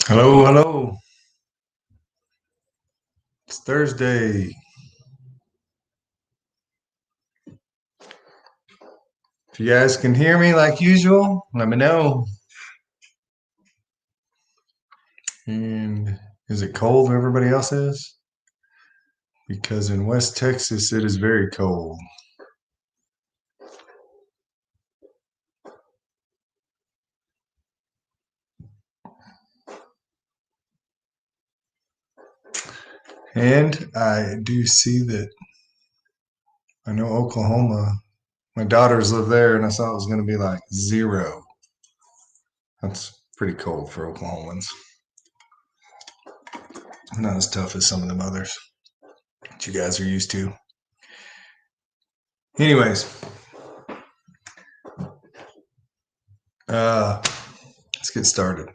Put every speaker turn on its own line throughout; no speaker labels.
Hello, hello. It's Thursday. If you guys can hear me like usual, let me know. And is it cold where everybody else is? Because in West Texas, it is very cold. And I do see that I know Oklahoma, my daughters live there, and I saw it was going to be like 0. That's pretty cold for Oklahomans. Not as tough as some of them others that you guys are used to. Anyways, let's get started.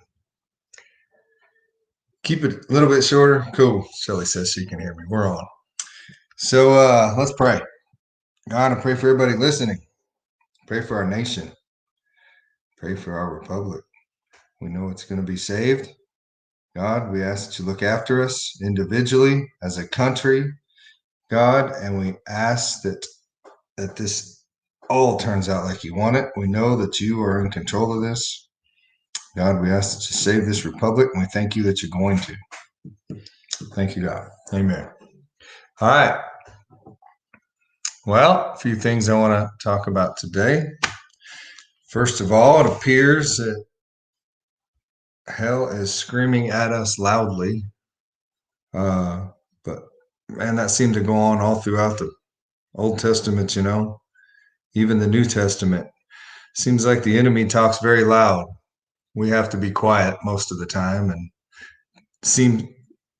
Keep it a little bit shorter. Cool. Shelly says she can hear me. We're on. So let's pray. God, I pray for everybody listening. Pray for our nation. Pray for our republic. We know it's going to be saved. God, we ask that you look after us individually as a country, God, and we ask that this all turns out like you want it. We know that you are in control of this. God, we ask that you save this republic, and we thank you that you're going to. Thank you, God. Amen. All right. Well, a few things I want to talk about today. First of all, it appears that hell is screaming at us loudly. But man, that seemed to go on all throughout the Old Testament, even the New Testament. Seems like the enemy talks very loud. We have to be quiet most of the time, and seem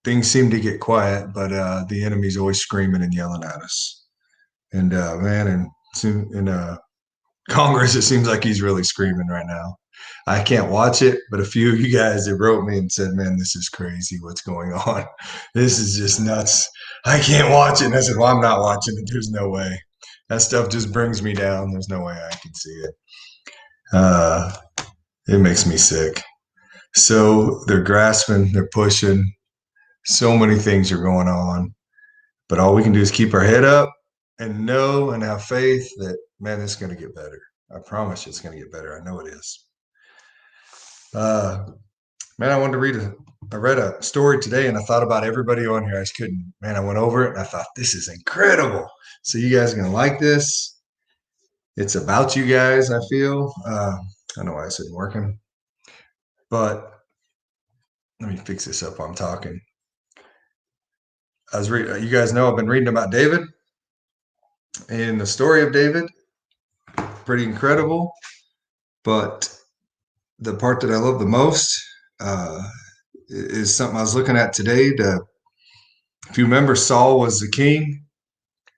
things seem to get quiet, but the enemy's always screaming and yelling at us. And man, and soon in Congress, it seems like he's really screaming right now. I can't watch it, but a few of you guys that wrote me and said, "Man, this is crazy. What's going on? This is just nuts. I can't watch it." And I said, "Well, I'm not watching it. There's no way. That stuff just brings me down. There's no way I can see it. Uh, it makes me sick." So they're grasping, they're pushing. So many things are going on, but all we can do is keep our head up and know and have faith that, man, it's going to get better. I promise you it's going to get better. I know it is. Uh, Man, I wanted to I read a story today and I thought about everybody on here. I just couldn't, man, I went over it and I thought, this is incredible. So you guys are going to like this. It's about you guys, I feel. I know why I said working, but let me fix this up while I'm talking. You guys know I've been reading about David and the story of David. Pretty incredible. But the part that I love the most uh, is something I was looking at today. If you remember, Saul was the king.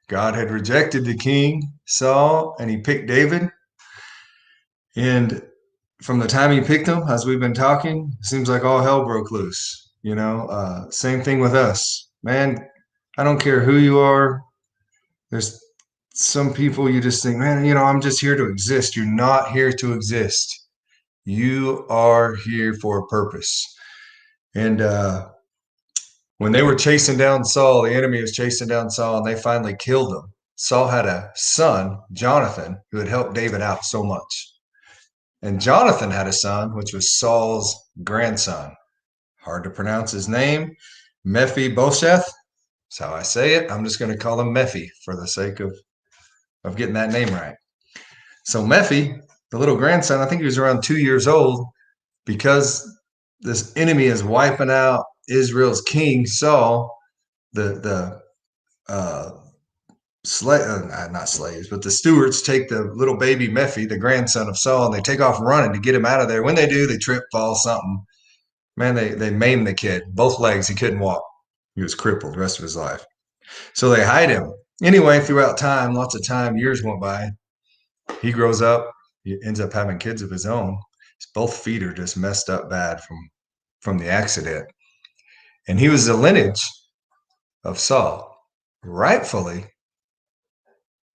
God had rejected the king, Saul, and he picked David. And from the time he picked him, as we've been talking, it seems like all hell broke loose. Same thing with us. Man, I don't care who you are. There's some people you just think, man, I'm just here to exist. You're not here to exist. You are here for a purpose. And when they were chasing down Saul, the enemy was chasing down Saul, and they finally killed him. Saul had a son, Jonathan, who had helped David out so much. And Jonathan had a son, which was Saul's grandson. Hard to pronounce his name. Mephibosheth. That's how I say it. I'm just going to call him Mephi for the sake of getting that name right. So Mephi, the little grandson, I think he was around 2 years old, because this enemy is wiping out Israel's king, Saul. The not slaves, but the stewards take the little baby Mephi, the grandson of Saul, and they take off running to get him out of there. When they do, they trip, fall, something. Man, they maim the kid. Both legs, he couldn't walk. He was crippled the rest of his life. So they hide him. Anyway, throughout time, lots of time, years went by. He grows up. He ends up having kids of his own. Both feet are just messed up bad from the accident. And he was the lineage of Saul, rightfully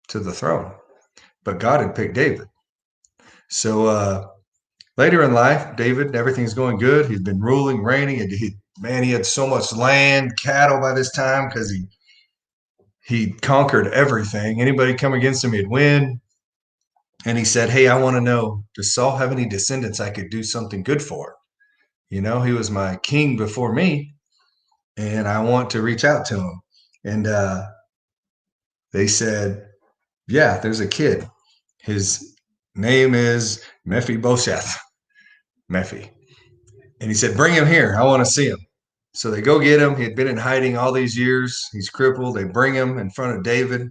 to the throne. But God had picked David. So later in life, David, everything's going good. He's been ruling, reigning, and he had so much land, cattle by this time because he conquered everything. Anybody come against him, he'd win. And he said, "Hey, I want to know, does Saul have any descendants I could do something good for? You know, he was my king before me, and I want to reach out to him." And they said, "Yeah, there's a kid. His name is Mephibosheth." Mephi. And he said, "Bring him here. I want to see him." So they go get him. He had been in hiding all these years. He's crippled. They bring him in front of David.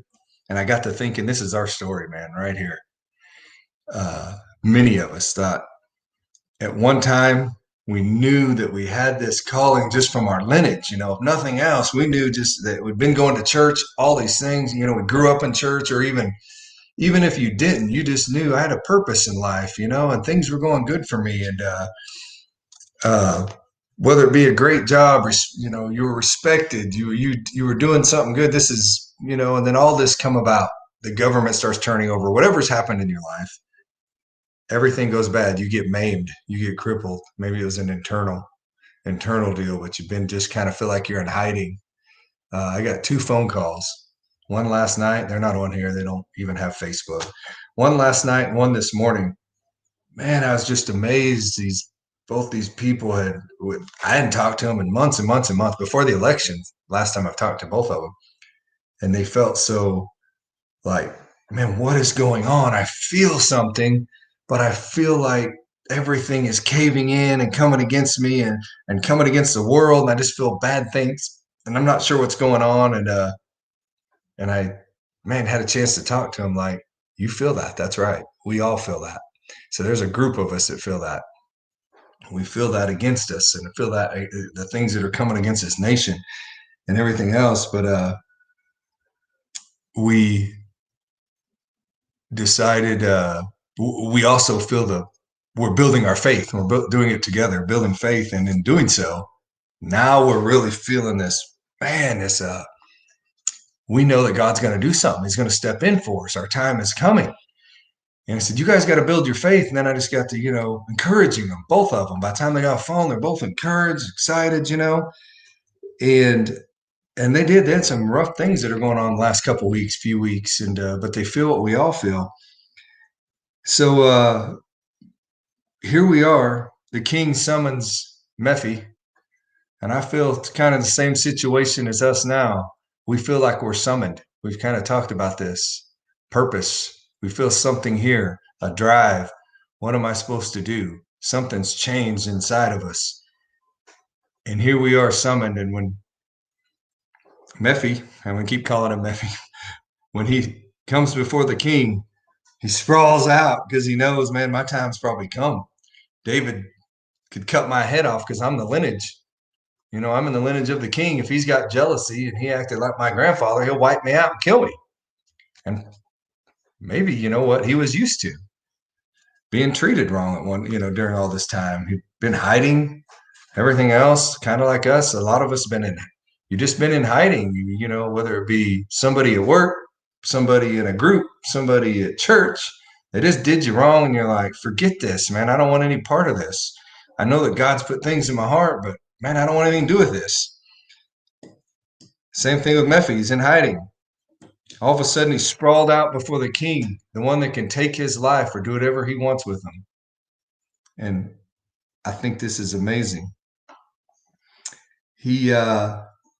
And I got to thinking, this is our story, man, right here. Many of us thought at one time we knew that we had this calling just from our lineage. You know, if nothing else, we knew just that we'd been going to church, all these things. You know, we grew up in church, or even if you didn't, you just knew I had a purpose in life, you know, and things were going good for me. And uh, whether it be a great job, you know, you were respected, you were doing something good. This is, you know, and then all this come about. The government starts turning over. Whatever's happened in your life, everything goes bad. You get maimed, you get crippled. Maybe it was an internal deal, but you've been just kind of feel like you're in hiding. I got 2 phone calls. One last night. They're not on here. They don't even have Facebook. One last night, one this morning. Man, I was just amazed. Both these people I hadn't talked to them in months and months and months before the elections. Last time I've talked to both of them, and they felt so like, man, what is going on? I feel something, but I feel like everything is caving in and coming against me and coming against the world. And I just feel bad things, and I'm not sure what's going on. And I, man, had a chance to talk to him. Like, you feel that? That's right. We all feel that. So there's a group of us that feel that. We feel that against us, and feel that the things that are coming against this nation and everything else. But we decided we also feel we're building our faith. We're doing it together, building faith, and in doing so, now we're really feeling this. Man, we know that God's going to do something. He's going to step in for us. Our time is coming. And I said, you guys got to build your faith. And then I just got to, you know, encouraging them, both of them. By the time they got a phone, they're both encouraged, excited, you know, and they did. They had some rough things that are going on the last couple weeks, few weeks, and but they feel what we all feel. So here we are. The king summons Mephi, and I feel it's kind of the same situation as us now. We feel like we're summoned. We've kind of talked about this purpose. We feel something here, a drive. What am I supposed to do? Something's changed inside of us. And here we are summoned. And when Mephi, I'm going to keep calling him Mephi, when he comes before the king, he sprawls out because he knows, man, my time's probably come. David could cut my head off because I'm the lineage. You know, I'm in the lineage of the king. If he's got jealousy and he acted like my grandfather, he'll wipe me out and kill me. And maybe, you know what, he was used to being treated wrong at one, you know, during all this time. He'd been hiding, everything else, kind of like us. A lot of us you just been in hiding, you know, whether it be somebody at work, somebody in a group, somebody at church. They just did you wrong, and you're like, forget this, man. I don't want any part of this. I know that God's put things in my heart, but man, I don't want anything to do with this. Same thing with Mephi. He's in hiding. All of a sudden, he's sprawled out before the king, the one that can take his life or do whatever he wants with him. And I think this is amazing. He,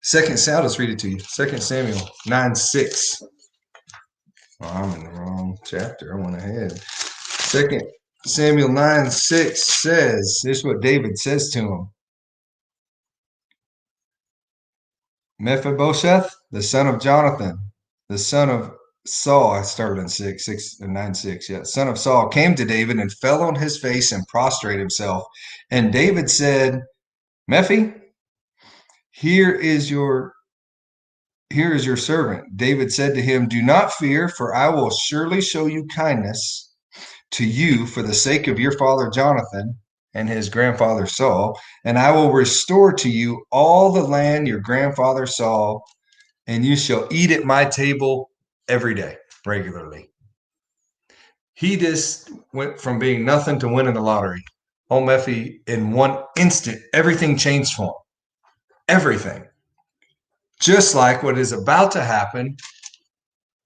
Second Samuel, let's read it to you. 2 Samuel 9:6. Oh, I'm in the wrong chapter. I went ahead. 2 Samuel 9:6 says, this is what David says to him. Mephibosheth, the son of Jonathan, the son of Saul, I started in 9:6, yeah. Son of Saul came to David and fell on his face and prostrated himself. And David said, Mephi, here is your servant. David said to him, do not fear, for I will surely show you kindness to you for the sake of your father Jonathan and his grandfather Saul, and I will restore to you all the land your grandfather Saul, and you shall eat at my table every day, regularly. He just went from being nothing to winning the lottery. Oh, Mephi, in one instant, everything changed for him. Everything. Just like what is about to happen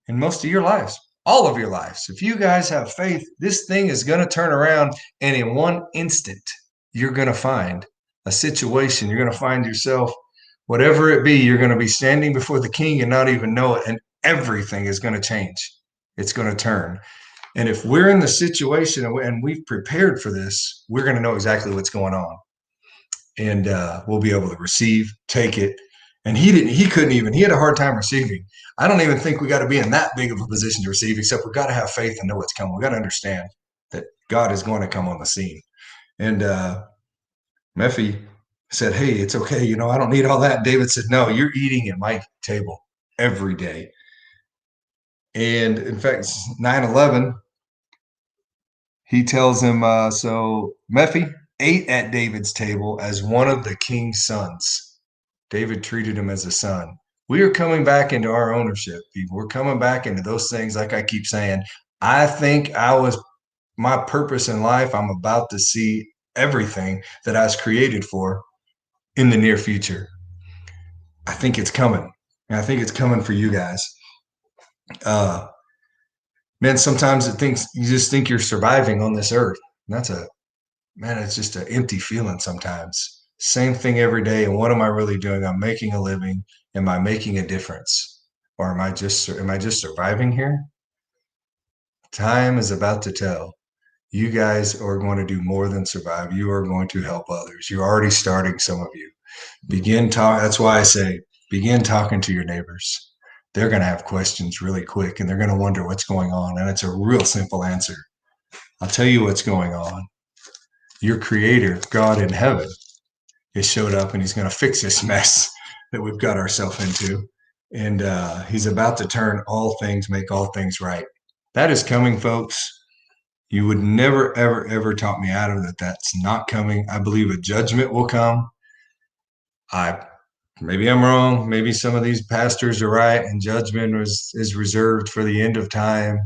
in most of your lives, all of your lives. If you guys have faith, this thing is going to turn around, and in one instant, you're going to find a situation. You're going to find yourself, whatever it be, you're going to be standing before the king and not even know it, and everything is going to change. It's going to turn. And if we're in the situation and we've prepared for this, we're going to know exactly what's going on, and we'll be able to receive, take it. And he couldn't even, he had a hard time receiving. I don't even think we got to be in that big of a position to receive, except we got to have faith and know what's coming. We got to understand that God is going to come on the scene. And Mephi said, hey, it's okay. I don't need all that. David said, no, you're eating at my table every day. And in fact, 9/11, he tells him, so Mephi ate at David's table as one of the king's sons. David treated him as a son. We are coming back into our ownership, people. We're coming back into those things, like I keep saying. I think my purpose in life, I'm about to see everything that I was created for in the near future. I think it's coming. And I think it's coming for you guys. Man, sometimes you just think you're surviving on this earth. And it's just an empty feeling sometimes. Same thing every day. And what am I really doing? I'm making a living. Am I making a difference? Or am I just surviving here? Time is about to tell. You guys are going to do more than survive. You are going to help others. You're already starting, some of you. That's why I say, begin talking to your neighbors. They're going to have questions really quick, and they're going to wonder what's going on. And it's a real simple answer. I'll tell you what's going on. Your creator, God in heaven, has showed up, and he's going to fix this mess that we've got ourselves into. And he's about to make all things right. That is coming, folks. You would never, ever, ever talk me out of that. That's not coming. I believe a judgment will come. Maybe I'm wrong. Maybe some of these pastors are right, and judgment is reserved for the end of time.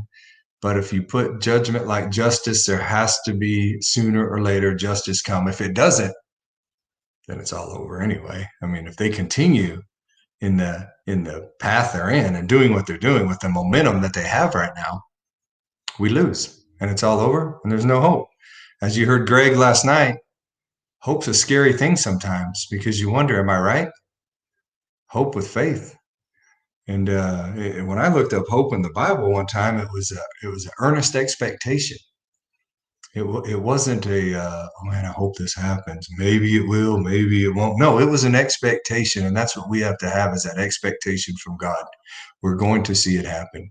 But if you put judgment like justice, there has to be sooner or later justice come. If it doesn't, then it's all over anyway. I mean, if they continue in the path they're in and doing what they're doing with the momentum that they have right now, we lose and it's all over and there's no hope. As you heard Greg last night, hope's a scary thing sometimes because you wonder, am I right? Hope with faith. And when I looked up hope in the Bible one time, it was an earnest expectation. It wasn't oh man, I hope this happens. Maybe it will, maybe it won't. No, it was an expectation. And that's what we have to have, is that expectation from God. We're going to see it happen.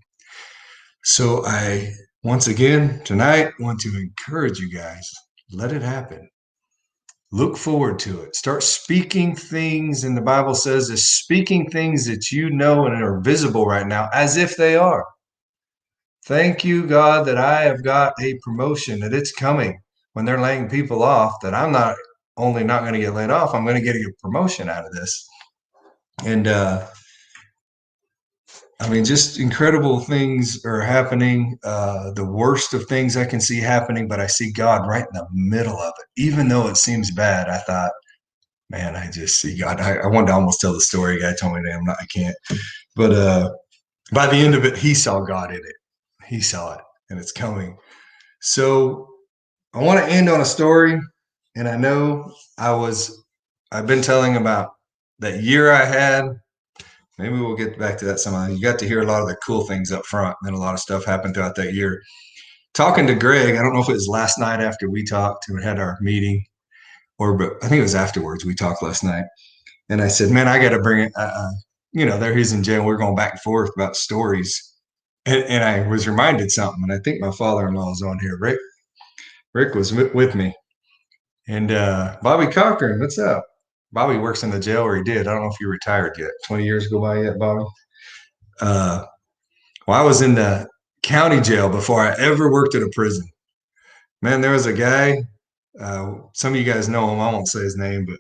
So I, once again, tonight want to encourage you guys, let it happen. Look forward to it. Start speaking things. And the Bible says is speaking things that you know and are visible right now as if they are. Thank you, God, that I have got a promotion, that it's coming when they're laying people off, that I'm not only not going to get laid off, I'm going to get a promotion out of this. And just incredible things are happening. The worst of things I can see happening, but I see God right in the middle of it. Even though it seems bad, I thought, man, I just see God. I wanted to almost tell the story. A guy told me that I can't. But by the end of it, he saw God in it. He saw it, and it's coming. So I want to end on a story. And I know I've been telling about that year I had. Maybe we'll get back to that sometime. You got to hear a lot of the cool things up front, and then a lot of stuff happened throughout that year. Talking to Greg, I don't know if it was last night after we talked and we had our meeting, but I think it was afterwards. We talked last night. And I said, man, I got to bring it. There he's in jail. We're going back and forth about stories. And I was reminded something. And I think my father-in-law is on here. Rick was with me. And Bobby Cochran, what's up? Bobby works in the jail, or he did. I don't know if you retired yet. 20 years go by yet, Bobby? Well, I was in the county jail before I ever worked at a prison. Man, there was a guy. Some of you guys know him. I won't say his name, but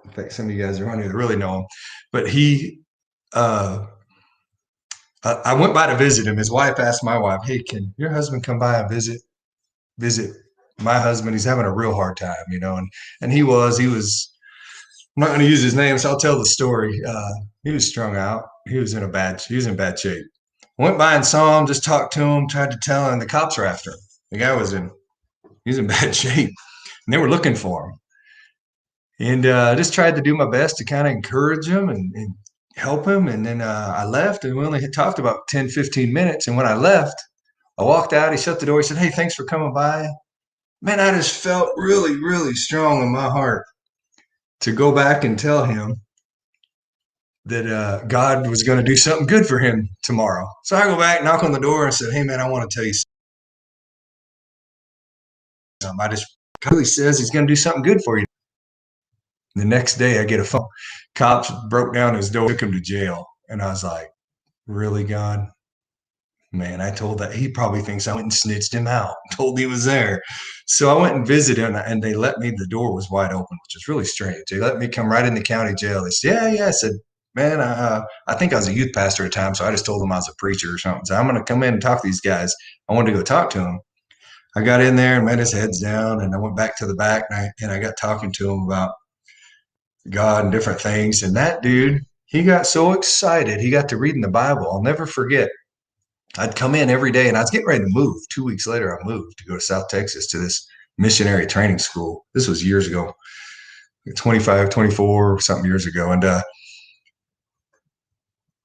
in fact, some of you guys are on here that really know him. But I went by to visit him. His wife asked my wife, "Hey, can your husband come by and visit my husband, he's having a real hard time, and he was, I'm not going to use his name, so I'll tell the story. He was strung out. He was in bad shape. Went by and saw him, just talked to him, tried to tell him, the cops were after him. The guy he was in bad shape, and they were looking for him. And I just tried to do my best to kind of encourage him and help him. And then I left, and we only had talked about 10, 15 minutes. And when I left, I walked out. He shut the door. He said, "Hey, thanks for coming by." Man, I just felt really, really strong in my heart to go back and tell him that God was going to do something good for him tomorrow. So I go back, knock on the door, and said, "Hey, man, I want to tell you something. I just really says he's going to do something good for you." The next day, I get a phone. Cops broke down his door, took him to jail, and I was like, "Really, God?" Man, I told that he probably thinks I went and snitched him out, told he was there. So I went and visited him, and they let me. The door was wide open, which is really strange. They let me come right in the county jail. They said, "Yeah, yeah." I said, "Man, I think I was a youth pastor at the time, so I just told them I was a preacher or something. So I'm going to come in and talk to these guys." I wanted to go talk to him. I got in there and met his heads down, and I went back to the back, and I got talking to him about God and different things. And that dude, he got so excited. He got to reading the Bible. I'll never forget. I'd come in every day, and I was getting ready to move. 2 weeks later, I moved to go to South Texas to this missionary training school. This was years ago, 25, 24, something years ago. And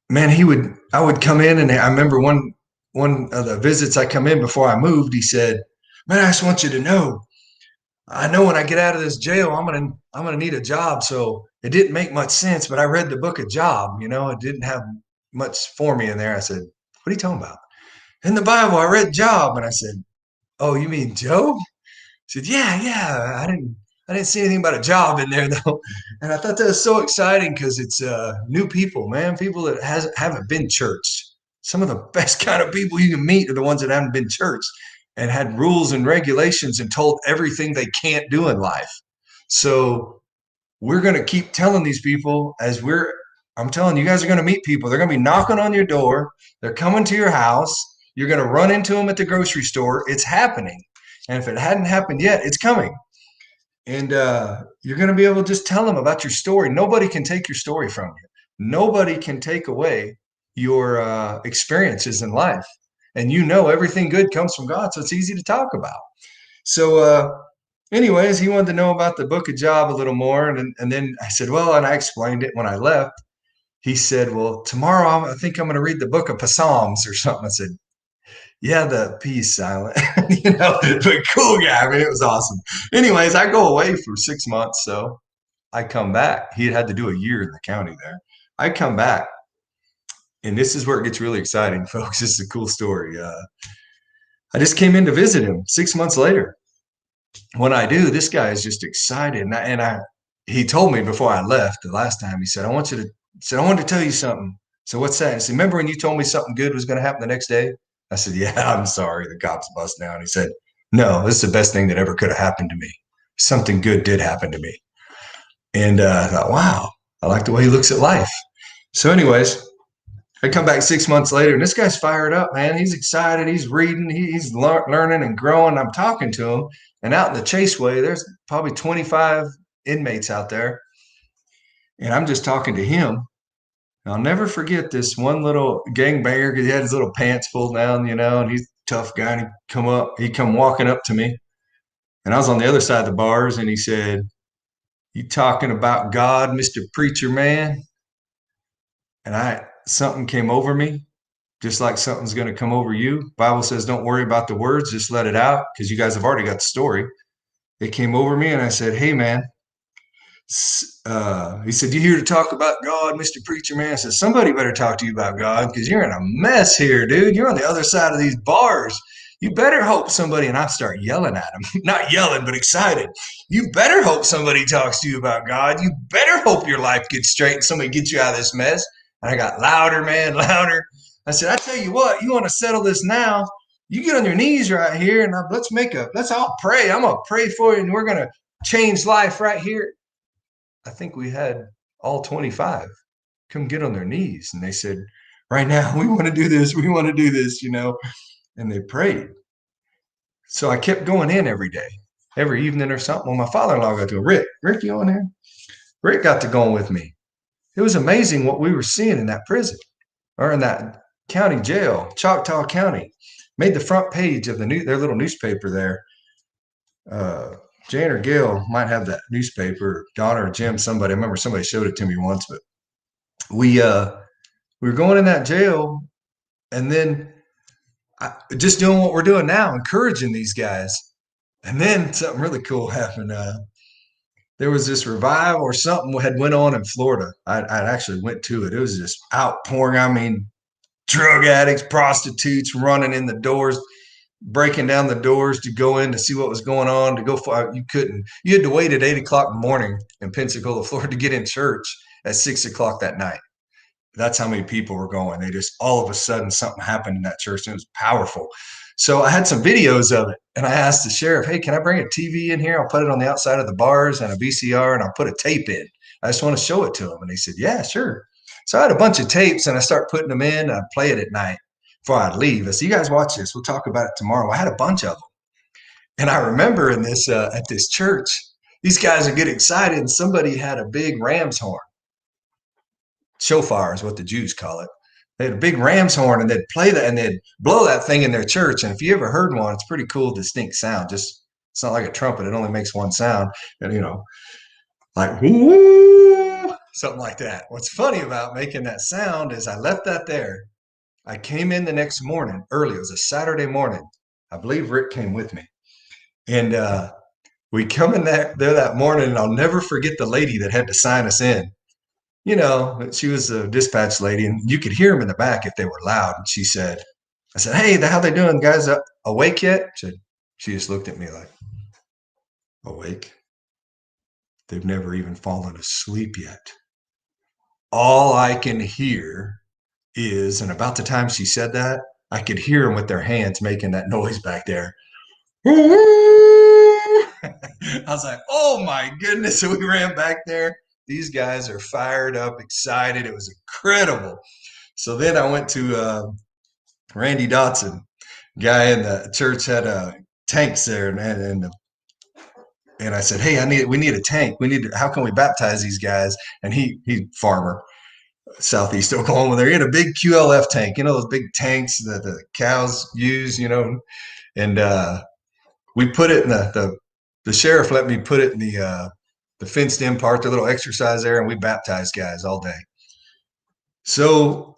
man, I would come in, and I remember one of the visits I come in before I moved, he said, "Man, I just want you to know, I know when I get out of this jail, I'm gonna need a job." So it didn't make much sense, but I read the book of Job. It didn't have much for me in there. I said, "What are you talking about?" "In the Bible, I read Job." And I said, "Oh, you mean Job?" He said, "Yeah, yeah. I didn't see anything about a job in there though." And I thought that was so exciting because it's new people, man, people that haven't been churched. Some of the best kind of people you can meet are the ones that haven't been churched and had rules and regulations and told everything they can't do in life. So we're going to keep telling these people I'm telling you guys are going to meet people. They're going to be knocking on your door. They're coming to your house. You're going to run into them at the grocery store. It's happening. And if it hadn't happened yet, it's coming. And you're going to be able to just tell them about your story. Nobody can take your story from you. Nobody can take away your experiences in life. And everything good comes from God. So it's easy to talk about. So, anyways, he wanted to know about the book of Job a little more. And then I said, well, and I explained it when I left. He said, well, tomorrow I think I'm going to read the book of Psalms or something. I said, yeah, the P is silent, but cool guy. I mean, it was awesome. Anyways, I go away for 6 months. So I come back. He had to do a year in the county there. I come back, and this is where it gets really exciting, folks. This is a cool story. I just came in to visit him 6 months later. When I do, this guy is just excited. He told me before I left the last time, he said, I want to tell you something. So what's that? I said, remember when you told me something good was going to happen the next day? I said, yeah, I'm sorry. The cops bust down. He said, no, this is the best thing that ever could have happened to me. Something good did happen to me. And I thought, wow, I like the way he looks at life. So anyways, I come back 6 months later, and this guy's fired up, man. He's excited. He's reading. He's learning and growing. I'm talking to him. And out in the Chaseway, there's probably 25 inmates out there. And I'm just talking to him. And I'll never forget this one little gangbanger because he had his little pants pulled down, and he's a tough guy. And he come walking up to me. And I was on the other side of the bars, and he said, you talking about God, Mr. Preacher Man? And something came over me, just like something's going to come over you. Bible says, don't worry about the words, just let it out, because you guys have already got the story. It came over me, and I said, hey, man. He said, you here to talk about God, Mr. Preacher Man? I said, somebody better talk to you about God, because you're in a mess here, dude. You're on the other side of these bars. You better hope somebody, and I start yelling at him, not yelling, but excited. You better hope somebody talks to you about God. You better hope your life gets straight and somebody gets you out of this mess. And I got louder, man, louder. I said, I tell you what, you want to settle this now? You get on your knees right here, and let's all pray. I'm going to pray for you, and we're going to change life right here. I think we had all 25 come get on their knees. And they said, right now, we want to do this. We want to do this, and they prayed. So I kept going in every day, every evening or something. Well, my father-in-law got to Rick, you on there? Rick got to going with me. It was amazing what we were seeing in that prison or in that county jail, Choctaw County. Made the front page of their little newspaper there. Uh, Jane or Gail might have that newspaper, Donna or Jim, somebody. I remember somebody showed it to me once, but we we were going in that jail, and then just doing what we're doing now, encouraging these guys. And then something really cool happened. There was this revival or something had went on in Florida. I actually went to it. It was just outpouring. I mean, drug addicts, prostitutes running in the doors, breaking down the doors to go in to see what was going on. To go for you couldn't. You had to wait at 8 o'clock in the morning in Pensacola, Florida, to get in church at 6 o'clock that night. That's how many people were going. They just all of a sudden something happened in that church and it was powerful. So I had some videos of it and I asked the sheriff, hey, can I bring a TV in here? I'll put it on the outside of the bars and a VCR and I'll put a tape in. I just want to show it to him. And he said, yeah, sure. So I had a bunch of tapes and I start putting them in. I'd play it at night before I'd leave. I said, you guys watch this. We'll talk about it tomorrow. I had a bunch of them. And I remember in this at this church, these guys would get excited and somebody had a big ram's horn. Shofar is what the Jews call it. They had a big ram's horn and they'd play that and they'd blow that thing in their church. And if you ever heard one, it's pretty cool, distinct sound. Just it's not like a trumpet; it only makes one sound. And like whoo, something like that. What's funny about making that sound is I left that there. I came in the next morning early. It was a Saturday morning. I believe Rick came with me, and we come in there that morning, and I'll never forget the lady that had to sign us in. She was a dispatch lady, and you could hear them in the back if they were loud. And she said, I said, hey, how they doing? Guys awake yet? She just looked at me like, awake? They've never even fallen asleep yet. All I can hear is, and about the time she said that, I could hear them with their hands making that noise back there. I was like, oh my goodness. So we ran back there. These guys are fired up, excited. It was incredible. So then I went to Randy Dotson, guy in the church had tanks there, and I said, hey, we need a tank. How can we baptize these guys? And he farmer, Southeast Oklahoma. He had a big QLF tank, those big tanks that the cows use, and we put it in the sheriff let me put it in the fenced in part, the little exercise there, and we baptized guys all day. So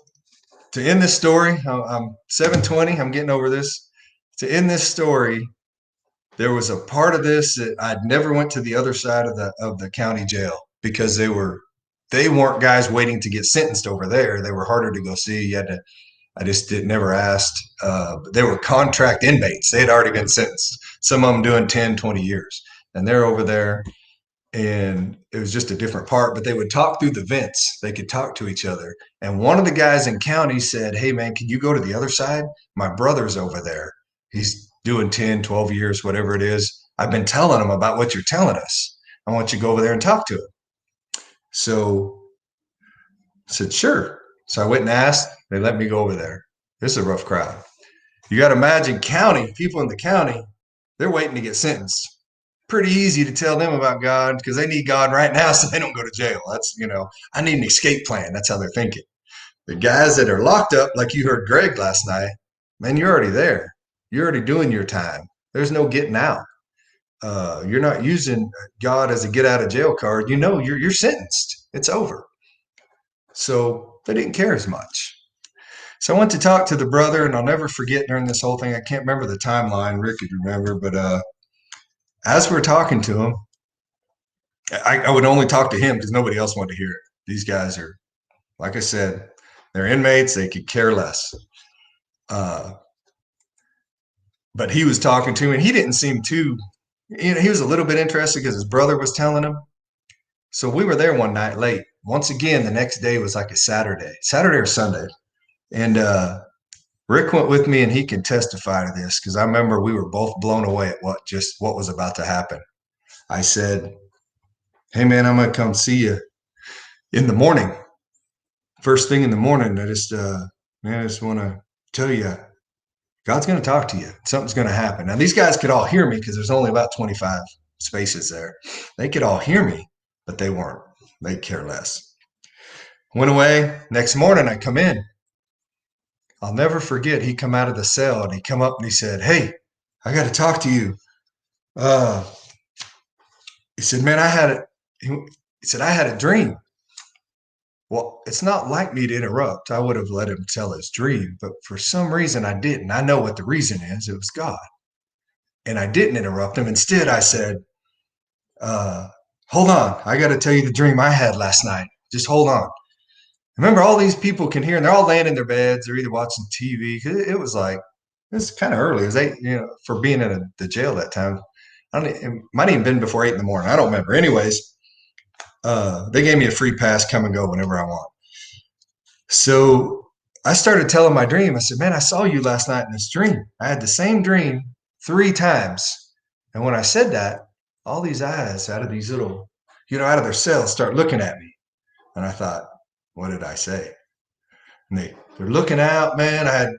to end this story, I'm 720. I'm getting over this. To end this story, there was a part of this that I'd never went to the other side of the county jail because they weren't guys waiting to get sentenced over there. They were harder to go see. I just never asked. They were contract inmates. They had already been sentenced. Some of them doing 10, 20 years. And they're over there. And it was just a different part, but they would talk through the vents. They could talk to each other. And one of the guys in county said, hey, man, can you go to the other side? My brother's over there. He's doing 10, 12 years, whatever it is. I've been telling him about what you're telling us. I want you to go over there and talk to him. So I said, sure. So I went and asked. They let me go over there. This is a rough crowd. You got to imagine people in the county, they're waiting to get sentenced. Pretty easy to tell them about God because they need God right now so they don't go to jail. That's, I need an escape plan. That's how they're thinking. The guys that are locked up, like you heard Greg last night, man, you're already there. You're already doing your time. There's no getting out. You're not using God as a get out of jail card. You're sentenced. It's over. So they didn't care as much. So I went to talk to the brother, and I'll never forget during this whole thing. I can't remember the timeline. Rick could remember, but as we're talking to him, I would only talk to him because nobody else wanted to hear it. These guys are, like I said, they're inmates. They could care less. But he was talking to me, and he didn't seem too, he was a little bit interested because his brother was telling him. So we were there one night late. Once again, the next day was like a Saturday or Sunday. And Rick went with me, and he can testify to this because I remember we were both blown away at what was about to happen. I said, hey, man, I'm going to come see you in the morning. First thing in the morning, I just want to tell you, God's going to talk to you. Something's going to happen. Now, these guys could all hear me because there's only about 25 spaces there. They could all hear me, but they weren't. They care less. Went away. Next morning, I come in. I'll never forget. He come out of the cell and he come up and he said, "Hey, I got to talk to you." Uh, he said, "Man, he said, I had a dream." Well, it's not like me to interrupt. I would have let him tell his dream, but for some reason I didn't. I know what the reason is. It was God. And I didn't interrupt him. Instead, I said, uh, hold on. I got to tell you the dream I had last night. Just hold on. Remember, all these people can hear, and they're all laying in their beds. They're either watching TV. It was like, it was kind of early. It was 8, for being in the jail that time. It might have even been before 8 in the morning. I don't remember. Anyways, they gave me a free pass, come and go whenever I want. So I started telling my dream. I said, "Man, I saw you last night in this dream. I had the same dream 3 times." And when I said that, all these eyes out of these little, out of their cells start looking at me. And I thought, what did I say? And they're looking out, man.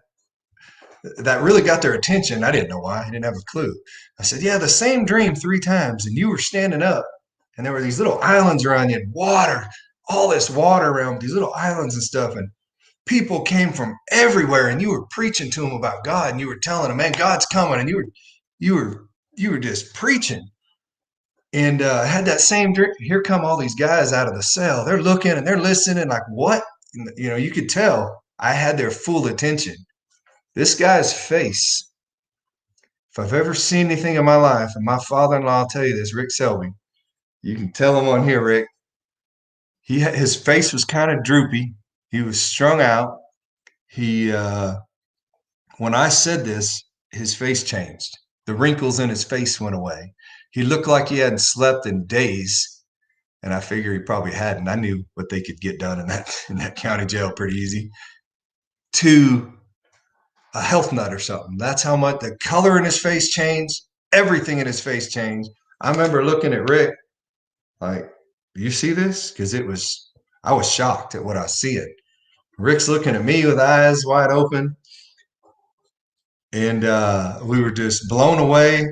That really got their attention. I didn't know why. I didn't have a clue. I said, "Yeah, the same dream 3 times. And you were standing up and there were these little islands around you and water, all this water around these little islands and stuff. And people came from everywhere and you were preaching to them about God and you were telling them, man, God's coming." And you were just preaching. And I had that same dream. Here come all these guys out of the cell. They're looking and they're listening like, what? You could tell I had their full attention. This guy's face, if I've ever seen anything in my life, and my father-in-law will tell you this, Rick Selby, you can tell him on here, Rick, his face was kind of droopy. He was strung out. When I said this, his face changed. The wrinkles in his face went away. He looked like he hadn't slept in days. And I figure he probably hadn't. I knew what they could get done in that county jail pretty easy. To a health nut or something. That's how much the color in his face changed. Everything in his face changed. I remember looking at Rick like, "You see this?" Because I was shocked at what I was seeing. Rick's looking at me with eyes wide open. And we were just blown away.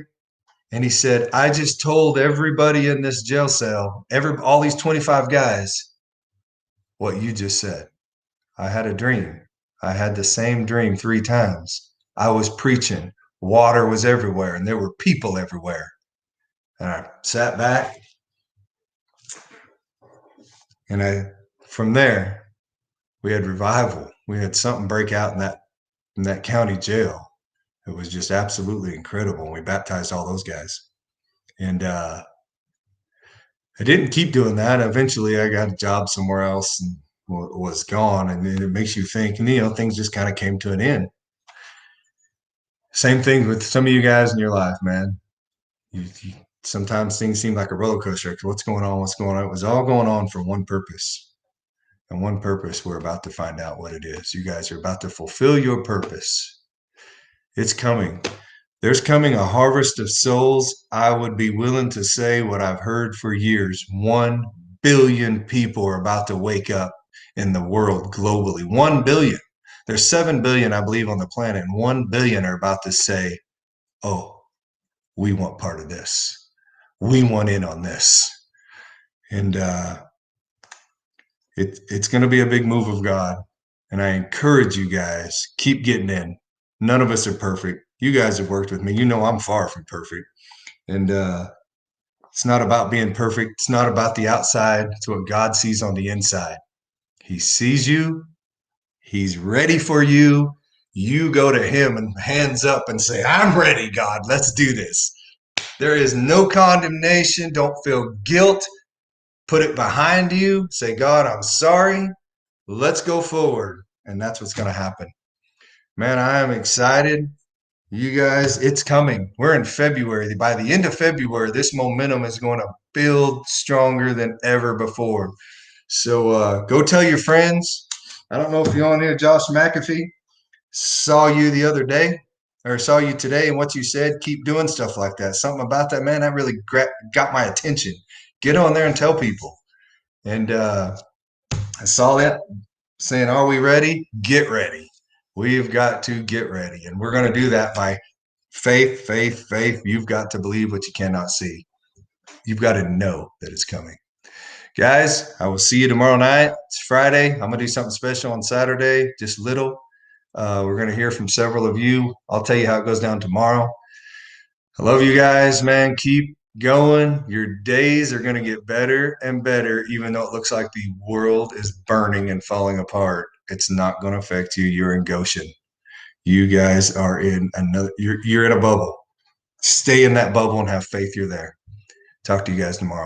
And he said, "I just told everybody in this jail cell, all these 25 guys, what you just said. I had a dream. I had the same dream 3 times. I was preaching. Water was everywhere, and there were people everywhere." And I sat back, and from there, we had revival. We had something break out in that county jail. It was just absolutely incredible. We baptized all those guys. And I didn't keep doing that. Eventually, I got a job somewhere else and was gone. And it makes you think, and things just kind of came to an end. Same thing with some of you guys in your life, man. Sometimes things seem like a roller coaster. What's going on? What's going on? It was all going on for one purpose. And one purpose, we're about to find out what it is. You guys are about to fulfill your purpose. It's coming. There's coming a harvest of souls. I would be willing to say what I've heard for years. 1 billion people are about to wake up in the world globally. 1 billion. There's 7 billion, I believe, on the planet, and 1 billion are about to say, "Oh, we want part of this. We want in on this." And it's going to be a big move of God. And I encourage you guys, keep getting in. None of us are perfect. You guys have worked with me. You know I'm far from perfect. And it's not about being perfect. It's not about the outside. It's what God sees on the inside. He sees you. He's ready for you. You go to him and hands up and say, "I'm ready, God. Let's do this." There is no condemnation. Don't feel guilt. Put it behind you. Say, "God, I'm sorry. Let's go forward." And that's what's going to happen. Man, I am excited. You guys, it's coming. We're in February. By the end of February, this momentum is going to build stronger than ever before. So go tell your friends. I don't know if you're on here, Josh McAfee. Saw you the other day, or saw you today, and what you said, keep doing stuff like that. Something about that, man, that really got my attention. Get on there and tell people. And I saw that saying, "Are we ready? Get ready." We've got to get ready. And we're going to do that by faith, faith, faith. You've got to believe what you cannot see. You've got to know that it's coming. Guys, I will see you tomorrow night. It's Friday. I'm going to do something special on Saturday, just little. We're going to hear from several of you. I'll tell you how it goes down tomorrow. I love you guys, man. Keep going. Your days are going to get better and better, even though it looks like the world is burning and falling apart. It's not going to affect you. You're in Goshen. You guys are in another, you're in a bubble. Stay in that bubble and have faith you're there. Talk to you guys tomorrow.